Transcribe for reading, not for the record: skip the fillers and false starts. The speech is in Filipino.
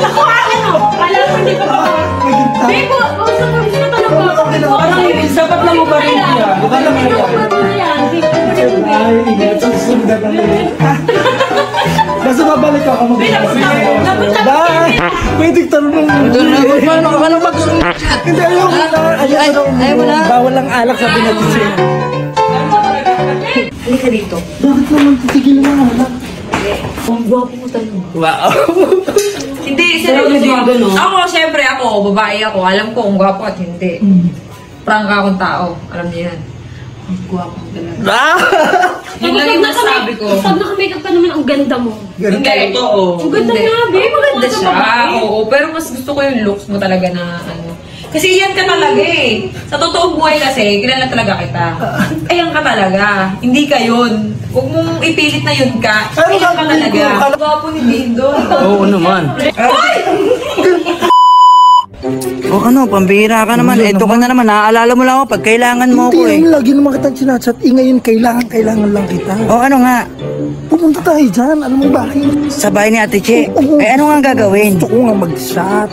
Nakuha ka no? Alam mo, hindi ko ba? Bebo, kausap mo, sino to lang ba? Parang sapat lang mo ba rin yan? Diba naman yan? Ay, ingat sa susunod na lang. Basta babalik ako mo. Bye! Pwede tanong mo. Paano mag-zoom? Hindi, ayaw na. Bawal ang alak, sabi natin siya. Halika dito. Bakit naman titigil mo na? Ang gwapo mo talaga. Wow. Hindi, seryoso. Ako, syempre ako, babae ako. Alam ko kung gwapo at hindi. Prangka akong tao. Alam niyo yan. Ang gwapo mo talaga. Yun lang yung nasabi ko. Pag naka-makeup ka naman, ang ganda mo. Hindi. Ang ganda nga, babe. Maganda siya. Oo, pero mas gusto ko yung looks mo talaga na ano. Kasi yan ka talaga eh. Sa totoong buhay kasi, kilala talaga kita. Ayan ka talaga. Hindi ka yun. Huwag mong ipilit na yun ka. Ayan ka talaga. Gwapo ni Dindo. Oo naman. O ano, pambihira ka naman. Ito ka na naman. Naaalala mo lang ako pag kailangan mo ako eh. Hindi, lagi naman kitang sinachat. Ngayon, kailangan lang kita. O ano nga, Pupunta tayo dyan. Alam mo bakit? sa bahay ni Ate Che. Eh ano nga gagawin? Gusto ko nga mag-shot.